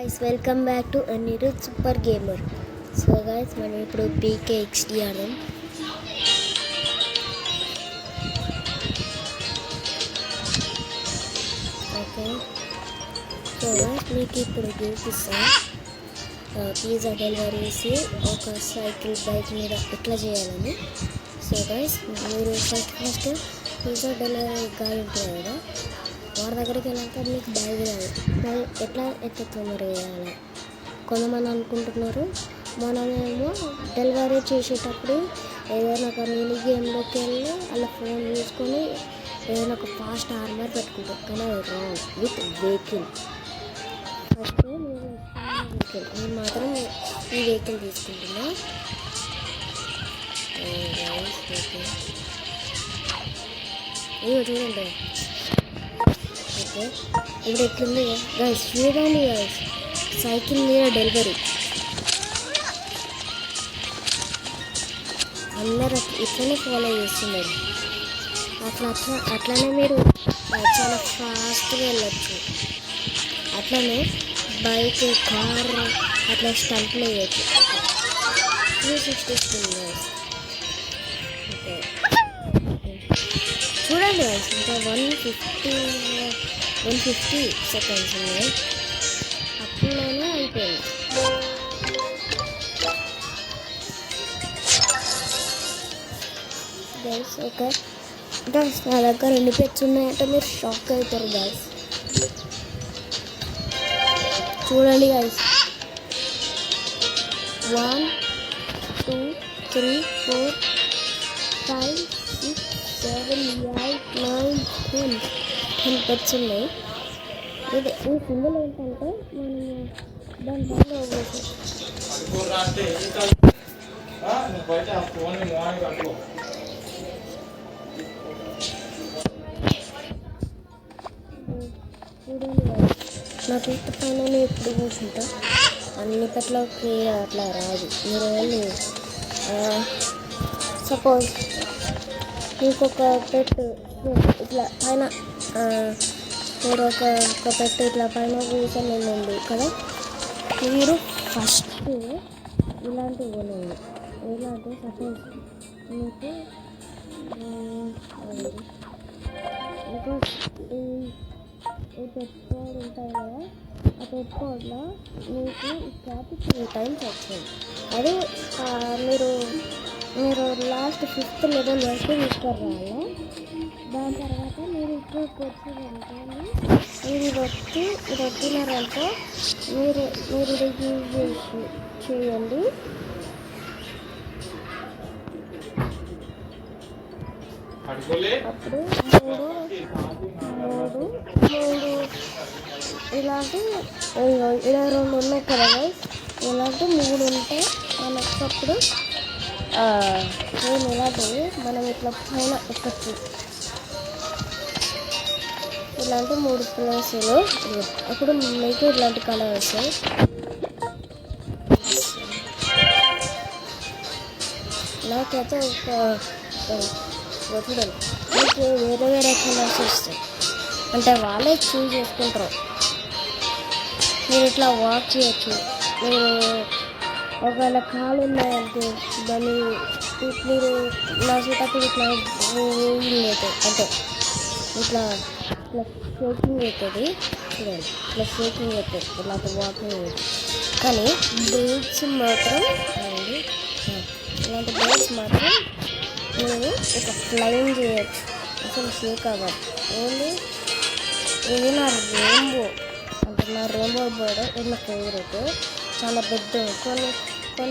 guys, welcome back to Anirudh Super Gamer. So guys, మనం ఇప్పుడు PKXD ఆడాం. Okay, so guys మీకు ఇప్పుడు చూపిస్తాను పిజ్జా డెలివరీ చేసి ఒక సైకిల్ బైక్ మీద ఎట్లా చేయాలని. సో గైస్, మీరు ఫస్ట్ పిజ్జా డెలివరీ గాడి ఉంటుంది కదా, వారి దగ్గరికి వెళ్ళాక మీకు బ్యాగ్ రాదు, మరి ఎట్లా తొందర వేయాలి కొంతమంది అనుకుంటున్నారు. మనమేమో డెలివరీ చేసేటప్పుడు ఏదైనా ఒక మినీ గేమ్లోకి వెళ్ళి అలా ఫోన్ చూసుకొని ఏదైనా ఒక ఫాస్ట్ ఆర్మర్ పెట్టుకుంటాం, కానీ అది రాంగ్. విత్ వెహికల్ ఫస్ట్ నేను మాత్రం ఈ వెహికల్ తీసుకుంటున్నా. ఇవి చూడండి. ఓకే, ఇప్పుడు ఎట్లుంది గైస్, చూడండి గైస్, సైకిల్ మీద డెలివరీ. అందరూ ఇట్లనే ఫాలో చేస్తున్నారు. అట్లానే మీరు చాలా ఫాస్ట్గా వెళ్ళచ్చు. అట్లనే బైక్, కార్ అట్లా స్టంట్లు వేయచ్చు. 360 స్పిన్ గైస్. ఓకే, చూడండి గైస్, ఇంకా 150 సెకండ్స్ ఉన్నాయి, అప్పుడైనా అయిపోయింది. గైస్ ఓకే గైస్, నా దగ్గర 2 పెట్స్ ఉన్నాయంటే మీరు షాక్ అవుతారు గైస్. చూడండి గైస్, 1 2 3 4 5 6 7 8 9 10 పెట్స్ ఉన్నాయి. ఇది ఈ సింగిల్ ఏంటంటే మనం దాని చూడండి నాకు ఇంత పైన ఎప్పుడు కూర్చుంటా, అన్ని పెట్లకి అట్లా రాదు. మీరు వెళ్ళి సపోజ్ ఇంకొక పెట్ ఇట్లా పైన మీరు ఒక పెట్ ఇట్లా పైన కూర్చొని వెళ్ళండి కదా, మీరు ఫస్ట్ ఇలాంటివి కొనండి. ఇలాంటి సపోజ్ మీకు ఈ పెట్టుకోడ్ ఉంటాయి కదా, ఆ పెట్టుకోడ్లో మీకు ఈ క్యాప్ 3 టైమ్స్ వచ్చింది. అది మీరు లాస్ట్ 5th లెవెల్ వరకు తీసుకురావాలి. దాని తర్వాత మీరు ఇక్కడికి వచ్చిందనుకోండి, ఇది వచ్చినారంటే మీరు ఇది యూజ్ చేయండి. అప్పుడు మూడు ఇలాంటి 22 ఉన్నాయి కదా గైస్, ఇలాంటి 3 ఉంటాయి మనకు. అప్పుడు నేను ఇలాంటివి మనం ఇట్లా పైన ఎక్కచ్చు. ఇలాంటి 3 ప్లేసులు, అప్పుడు మీకు ఇలాంటి కలర్ వస్తాయి. నాకైతే చూడండి, మీకు వేరే కలర్స్ వస్తాయి, అంటే వాళ్ళే చూజ్ చేసుకుంటారు. మీరు ఇట్లా వాక్ చేయొచ్చు. మీరు ఒకవేళ కాలు ఉన్నాయంటే దాన్ని మీరు నడిచేటప్పుడు ఇట్లా అంటే ఇట్లా షేకింగ్ అవుతుంది. చూడండి, ఇట్లా షేకింగ్ అవుతుంది, ఇలాంటి వాకింగ్ అవుతుంది. కానీ బైక్స్ మాత్రం ఇలాంటి బైక్స్ మాత్రం నేను ఇట్లా ఫ్లైంగ్ చేయొచ్చు, అసలు షేక్ అవ్వదు. ఓన్లీ ఇది నా రెయిన్బో, అంటే నా రెయిన్బో బర్డ్, ఇది నా ఫేవరెట్. చాలా పెద్ద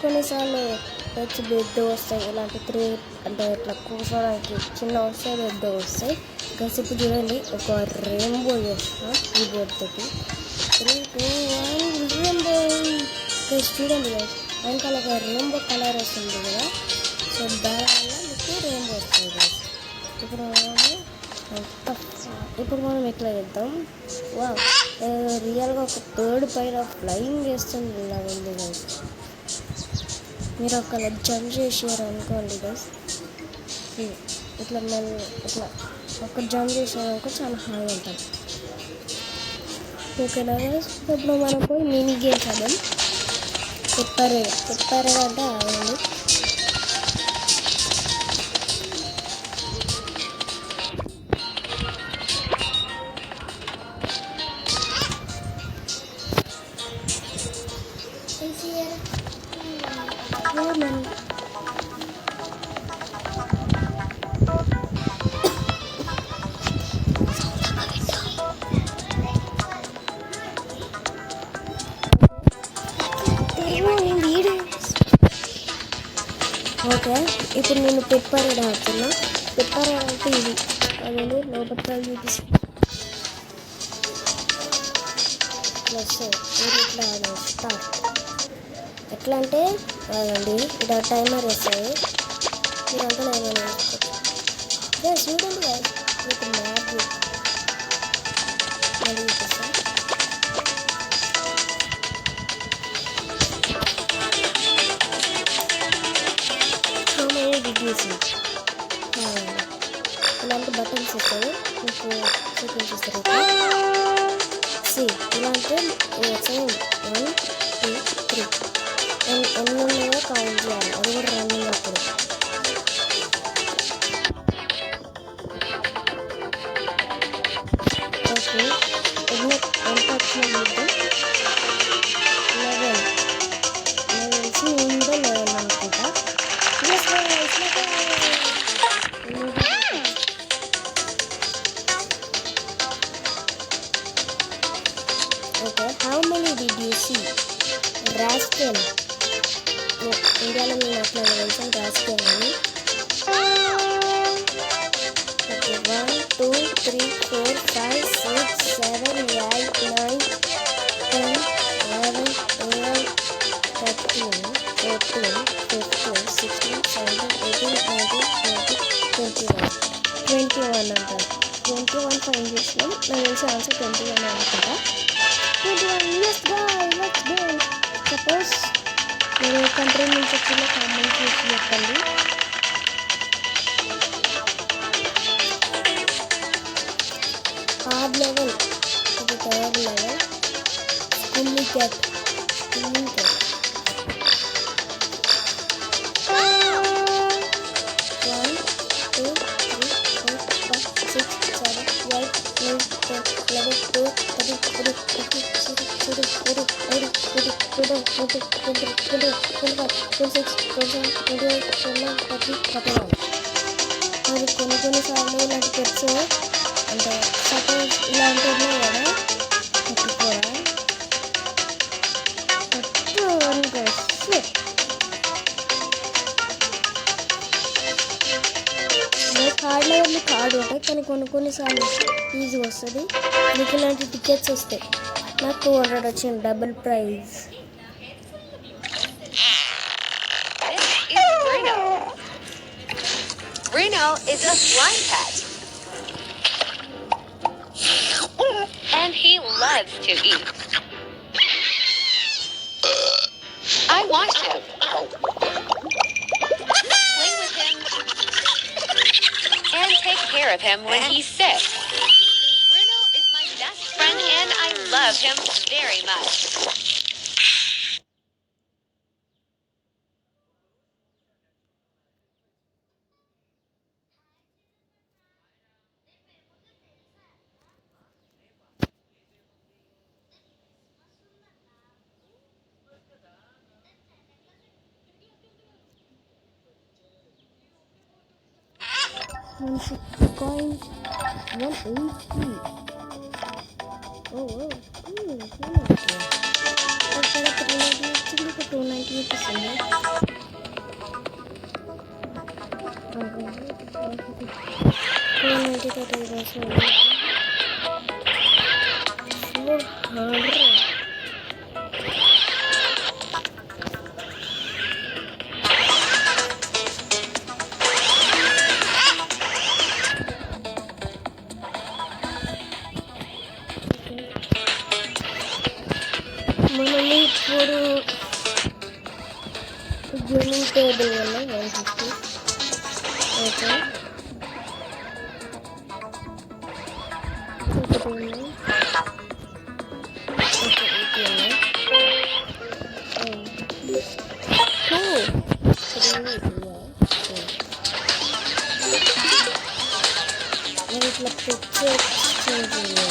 కొన్నిసార్లు పెద్ద వస్తాయి, ఇలాంటి 3 అంటే ఇట్లా కూర్చోడానికి చిన్న వస్తాయి, పెద్ద వస్తాయి. గైస్ ఇప్పుడు చూడండి, ఒక రెయిన్బో చేస్తాం ఈ బోర్డ్ తోటి. 3 2 1 రెయిన్బో. గైస్ చూడండి గైస్, వెనకాల ఒక రెయిన్బో కలర్ వస్తుంది కదా, సో దానివల్ల మీకు రెయిన్బో వస్తుంది గైస్. ఇప్పుడు మనం ఎట్లా చేద్దాం. వా, రియల్గా ఒక బర్డ్ పైన ఫ్లయింగ్ చేస్తుంది ఇలా ఉంది గైస్. మీరు ఒకవేళ జంప్ చేసారు అనుకోండి గైస్, ఇట్లా ఒక జంప్ చేసారనుకో చాలా హాయి ఉంటుంది. ఓకేనా గైస్. ఇప్పుడు మనం పోయి మినీ గేమ్స్ ఆడదాం. పెప్పర్ అంటే ఆగండి. ఓకే, ఇప్పుడు నేను పెప్పర్ ఆడుతున్నా. పెప్పర్ అంటే ఇది అదే లోపల చూపిస్తా. ప్లస్ ఇట్లా స్టార్ట్. ఎట్లా అంటే అదండి ఇలా టైమర్ వస్తుంది. మీరంతా ఏమైనా చూడండి మీకు మ్యాప్ మళ్ళీ చూపిస్తాను. ఇలాంటి బటన్స్ వస్తాయి మీకు చూపించేస్తారు. ఇలాంటి 1 2 3 ఎన్ని ఉన్నాయో కౌంట్ చేయాలి. అది కూడా రన్నింగ్ అప్పుడు. ఓకే, ఎంత వచ్చిన 11 ఉందో లేదని అనుకుంటా. Okay, how many did you see? Rascal. ఇండియాలో మేము అట్లా తెలుసు రాస్కెల్ అని. ఓకే, 1 2 3 4 5 6 7 8 9 10 11 12 13 14 15 16 17 18 19 20 21 అంటారు. 21 ఫైన్ చేసినాం. నాకు తెలిసి ఆన్సర్ 21 అనుకుంటా. 21. Yes guys, let's go. Suppose మీరు ఏ కంట్రీ నుంచి వచ్చిన కామెంట్ చేసి చెప్పండి. హార్డ్ లెవెల్, ఇది థర్డ్ లెవెల్. Swimming cat. 1 2 3 4 5 6 7 8 9 10 11 12 13 14 15 16 17 18 19 20 21 22 23 24 25 26 27 28 29 30 31. మరి కొన్నిసార్లు ఇలాంటి పెట్స్ అంటే సపోజ్ ఇలాంటి ఉన్నాయి కదా 34 హార్డ్ లెవెల్ కార్డు ఉంటాయి, కానీ కొన్నిసార్లు ఈజీ వస్తుంది. మీకు ఇలాంటి టికెట్స్ వస్తాయి. నాకు 200 వచ్చింది double prize. Bruno is a slime pet. And he loves to eat. I want to play with him and take care of him when he's sick. Bruno is my best friend and I love him very much. Coins 180. అక్కడ 390 వచ్చింది, ఒక 290 చూపిస్తుంది. 290 తోటి 400. మనము ఇప్పుడు gaming table వల్ల 150. Okay, ఒకటి నేను ఇట్లా పిక్చర్ చేంజింగ్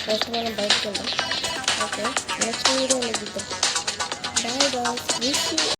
ఫస్ట్ మనం బయటకు వెళ్దాం. ఓకే, నెక్స్ట్ వీడియోలో చూద్దాం. Bye bye.